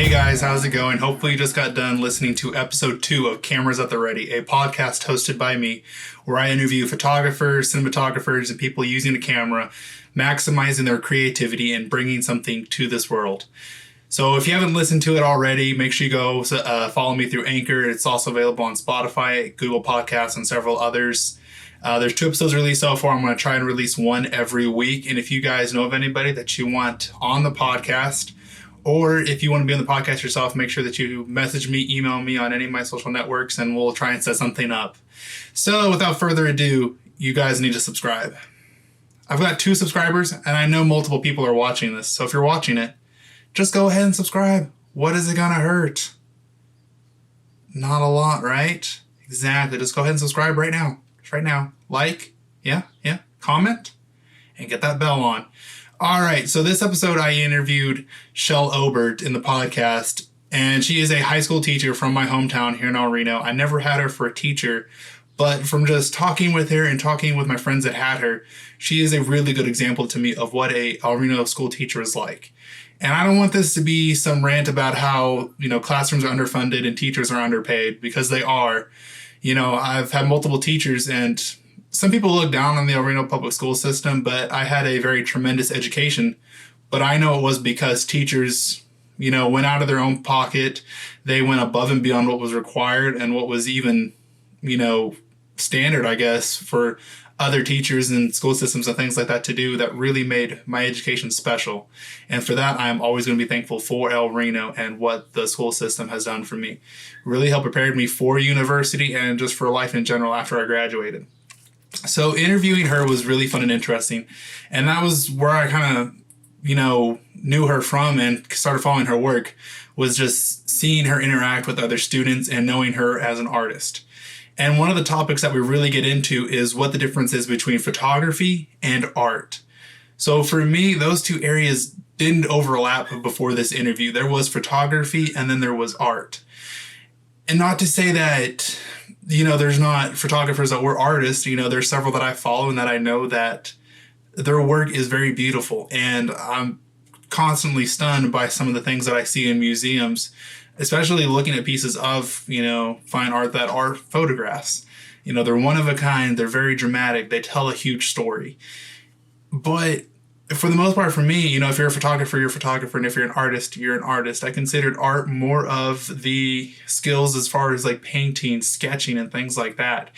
Hey guys, how's it going? Hopefully you just got done listening to episode 2 of Cameras at the Ready, a podcast hosted by me where I interview photographers, cinematographers, and people using a camera, maximizing their creativity and bringing something to this world. So if you haven't listened to it already, make sure you go follow me through Anchor. It's also available on Spotify, Google Podcasts, and several others. There's 2 episodes released so far. I'm going to try and release one every week. And if you guys know of anybody that you want on the podcast, or if you want to be on the podcast yourself, make sure that you message me, email me on any of my social networks, and we'll try and set something up. So without further ado, you guys need to subscribe. I've got 2 subscribers, and I know multiple people are watching this. So if you're watching it, just go ahead and subscribe. What is it going to hurt? Not a lot, right? Exactly. Just go ahead and subscribe right now. Just right now. Like, yeah, comment, and get that bell on. All right, so this episode I interviewed Chelle Obert in the podcast, and she is a high school teacher from my hometown here in El Reno. I never had her for a teacher, but from just talking with her and talking with my friends that had her, she is a really good example to me of what a El Reno school teacher is like. And I don't want this to be some rant about how, classrooms are underfunded and teachers are underpaid, because they are. I've had multiple teachers, and some people look down on the El Reno public school system, but I had a very tremendous education. But I know it was because teachers, went out of their own pocket. They went above and beyond what was required and what was even, standard, I guess, for other teachers and school systems and things like that to do, that really made my education special. And for that, I'm always going to be thankful for El Reno and what the school system has done for me. Really helped prepare me for university and just for life in general after I graduated. So interviewing her was really fun and interesting. And that was where I kind of, knew her from and started following her work, was just seeing her interact with other students and knowing her as an artist. And one of the topics that we really get into is what the difference is between photography and art. So for me, those 2 areas didn't overlap before this interview. There was photography and then there was art. And not to say that, there's not photographers that were artists. There's several that I follow and that I know that their work is very beautiful. And I'm constantly stunned by some of the things that I see in museums, especially looking at pieces of, fine art that are photographs. They're one of a kind. They're very dramatic. They tell a huge story. But for the most part, for me, if you're a photographer, you're a photographer. And if you're an artist, you're an artist. I considered art more of the skills as far as like painting, sketching, and things like that.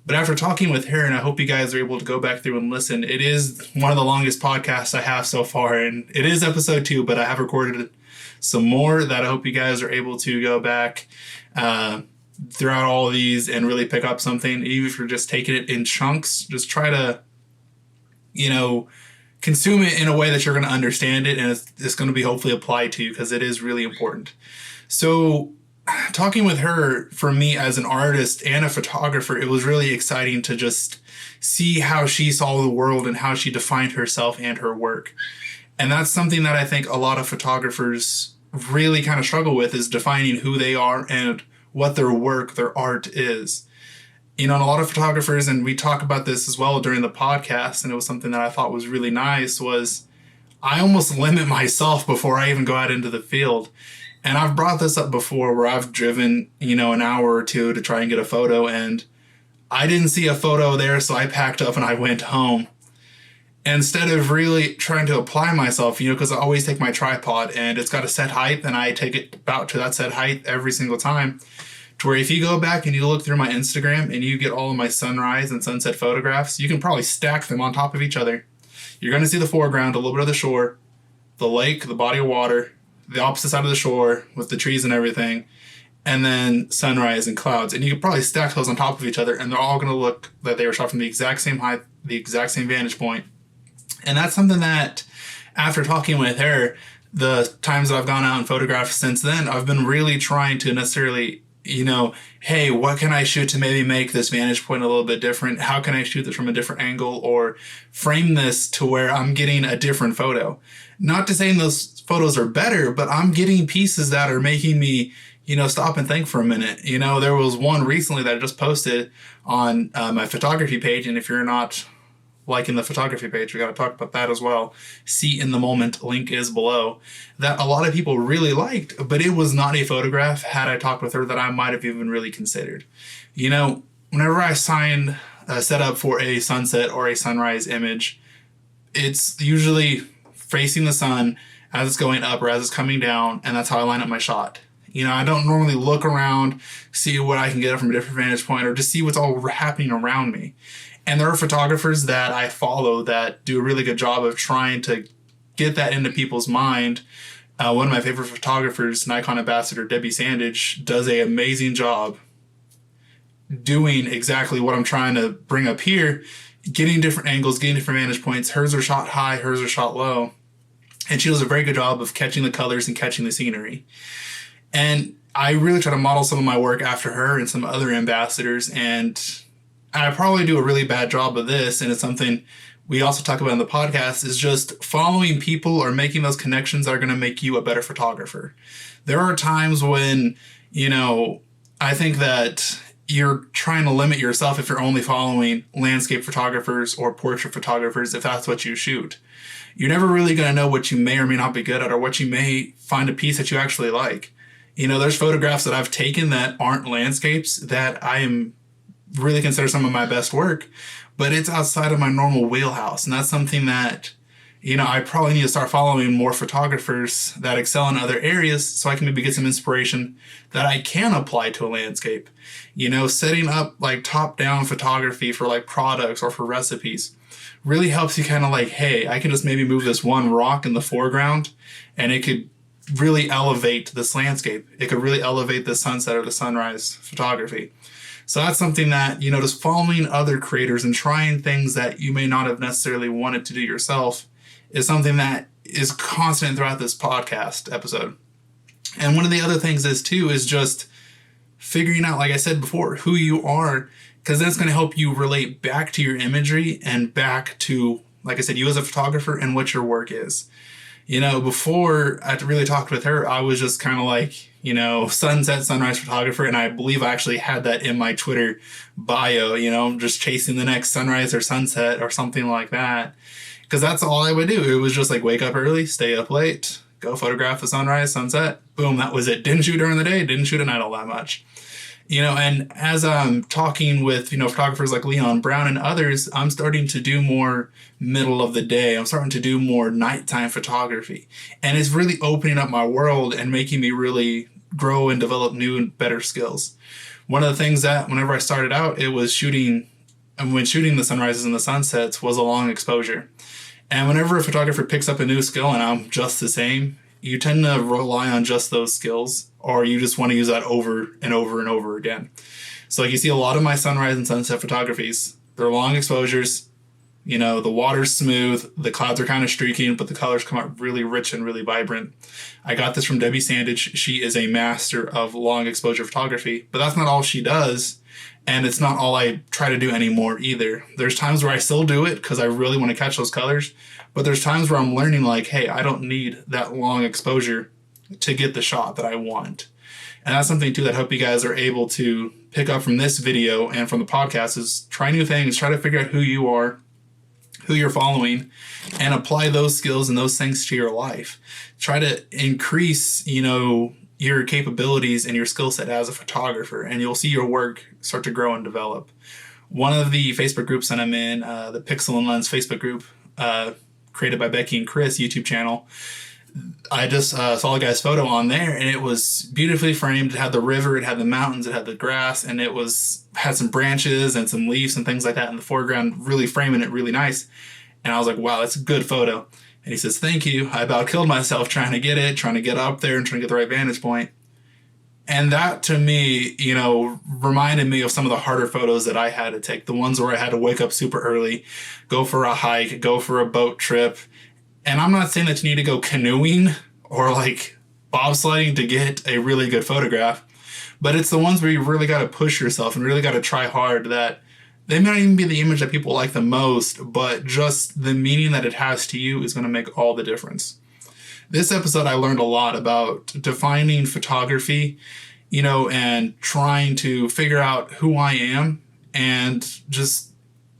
But after talking with her, and I hope you guys are able to go back through and listen, it is one of the longest podcasts I have so far. And it is episode 2, but I have recorded some more that I hope you guys are able to go back throughout all of these and really pick up something. Even if you're just taking it in chunks, just try to, consume it in a way that you're going to understand it, and it's going to be hopefully applied to you, because it is really important. So talking with her, for me as an artist and a photographer, it was really exciting to just see how she saw the world and how she defined herself and her work. And that's something that I think a lot of photographers really kind of struggle with, is defining who they are and what their work, their art is. And a lot of photographers, and we talk about this as well during the podcast, and it was something that I thought was really nice, was I almost limit myself before I even go out into the field. And I've brought this up before, where I've driven, an hour or 2 to try and get a photo, and I didn't see a photo there, so I packed up and I went home. Instead of really trying to apply myself, because I always take my tripod and it's got a set height, and I take it about to that set height every single time. To where if you go back and you look through my Instagram and you get all of my sunrise and sunset photographs, you can probably stack them on top of each other. You're going to see the foreground, a little bit of the shore, the lake, the body of water, the opposite side of the shore with the trees and everything, and then sunrise and clouds. And you can probably stack those on top of each other, and they're all going to look like they were shot from the exact same height, the exact same vantage point. And that's something that, after talking with her, the times that I've gone out and photographed since then, I've been really trying to necessarily, hey, what can I shoot to maybe make this vantage point a little bit different? How can I shoot this from a different angle, or frame this to where I'm getting a different photo? Not to say those photos are better, but I'm getting pieces that are making me, stop and think for a minute. There was one recently that I just posted on my photography page. And if you're not liking the photography page. We got to talk about that as well. See in the moment, link is below. That a lot of people really liked, but it was not a photograph, had I talked with her, that I might have even really considered. You know, whenever I set up for a sunset or a sunrise image, it's usually facing the sun as it's going up or as it's coming down, and that's how I line up my shot. You know, I don't normally look around, see what I can get from a different vantage point, or just see what's all happening around me. And there are photographers that I follow that do a really good job of trying to get that into people's mind. One of my favorite photographers, Nikon ambassador Debbie Sandage, does an amazing job doing exactly what I'm trying to bring up here, getting different angles, getting different vantage points. Hers are shot high, hers are shot low. And she does a very good job of catching the colors and catching the scenery. And I really try to model some of my work after her and some other ambassadors. And I probably do a really bad job of this. And it's something we also talk about in the podcast, is just following people or making those connections that are going to make you a better photographer. There are times when, you know, I think that you're trying to limit yourself if you're only following landscape photographers or portrait photographers, if that's what you shoot. You're never really going to know what you may or may not be good at, or what you may find a piece that you actually like. You know, there's photographs that I've taken that aren't landscapes that I am really consider some of my best work, but it's outside of my normal wheelhouse. And that's something that, you know, I probably need to start following more photographers that excel in other areas so I can maybe get some inspiration that I can apply to a landscape. You know, setting up like top-down photography for like products or for recipes really helps you kind of like, hey, I can just maybe move this one rock in the foreground and it could really elevate this landscape. It could really elevate the sunset or the sunrise photography. So that's something that, you know, just following other creators and trying things that you may not have necessarily wanted to do yourself is something that is constant throughout this podcast episode. And one of the other things is too, is just figuring out, like I said before, who you are, because that's going to help you relate back to your imagery and back to, like I said, you as a photographer and what your work is. You know, before I really talked with her, I was just kind of like, you know, sunset, sunrise photographer. And I believe I actually had that in my Twitter bio, you know, just chasing the next sunrise or sunset or something like that. Because that's all I would do. It was just like wake up early, stay up late, go photograph the sunrise, sunset. Boom, that was it. Didn't shoot during the day, didn't shoot at night all that much. You know, and as I'm talking with, you know, photographers like Leon Brown and others, I'm starting to do more middle of the day. I'm starting to do more nighttime photography. And it's really opening up my world and making me really grow and develop new and better skills. One of the things that whenever I started out, it was shooting the sunrises and the sunsets was a long exposure. And whenever a photographer picks up a new skill and I'm just the same, you tend to rely on just those skills, or you just want to use that over and over and over again. So like you see a lot of my sunrise and sunset photographies, they're long exposures. You know, the water's smooth, the clouds are kind of streaking, but the colors come out really rich and really vibrant. I got this from Debbie Sandage. She is a master of long exposure photography, but that's not all she does. And it's not all I try to do anymore either. There's times where I still do it because I really want to catch those colors. But there's times where I'm learning like, hey, I don't need that long exposure to get the shot that I want. And that's something too that I hope you guys are able to pick up from this video and from the podcast is try new things, try to figure out who you are, who you're following, and apply those skills and those things to your life. Try to increase, you know, your capabilities and your skill set as a photographer, and you'll see your work start to grow and develop. One of the Facebook groups that I'm in, the Pixel and Lens Facebook group, created by Becky and Chris YouTube channel, I just saw a guy's photo on there, and it was beautifully framed. It had the river, it had the mountains, it had the grass, and had some branches and some leaves and things like that in the foreground, really framing it really nice. And I was like, wow, that's a good photo. And he says, thank you. I about killed myself trying to get up there and trying to get the right vantage point. And that to me, you know, reminded me of some of the harder photos that I had to take. The ones where I had to wake up super early, go for a hike, go for a boat trip. And I'm not saying that you need to go canoeing or like bobsledding to get a really good photograph, but it's the ones where you really got to push yourself and really got to try hard, that they may not even be the image that people like the most, but just the meaning that it has to you is going to make all the difference. This episode, I learned a lot about defining photography, you know, and trying to figure out who I am and just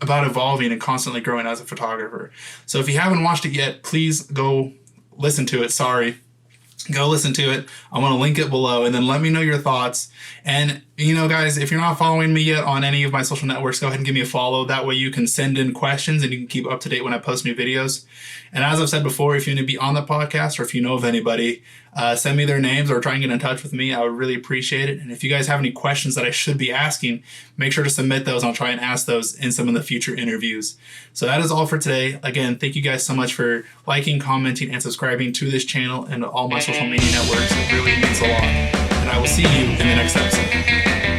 about evolving and constantly growing as a photographer. So if you haven't watched it yet, please go listen to it. Sorry. Go listen to it. I'm going to link it below, and then let me know your thoughts. And, guys, if you're not following me yet on any of my social networks, go ahead and give me a follow. That way you can send in questions and you can keep up to date when I post new videos. And as I've said before, if you're going to be on the podcast or if you know of anybody, send me their names or try and get in touch with me. I would really appreciate it. And if you guys have any questions that I should be asking, make sure to submit those. I'll try and ask those in some of the future interviews. So that is all for today. Again, thank you guys so much for liking, commenting, and subscribing to this channel and all my social media networks. It really means a lot. And I will see you in the next episode.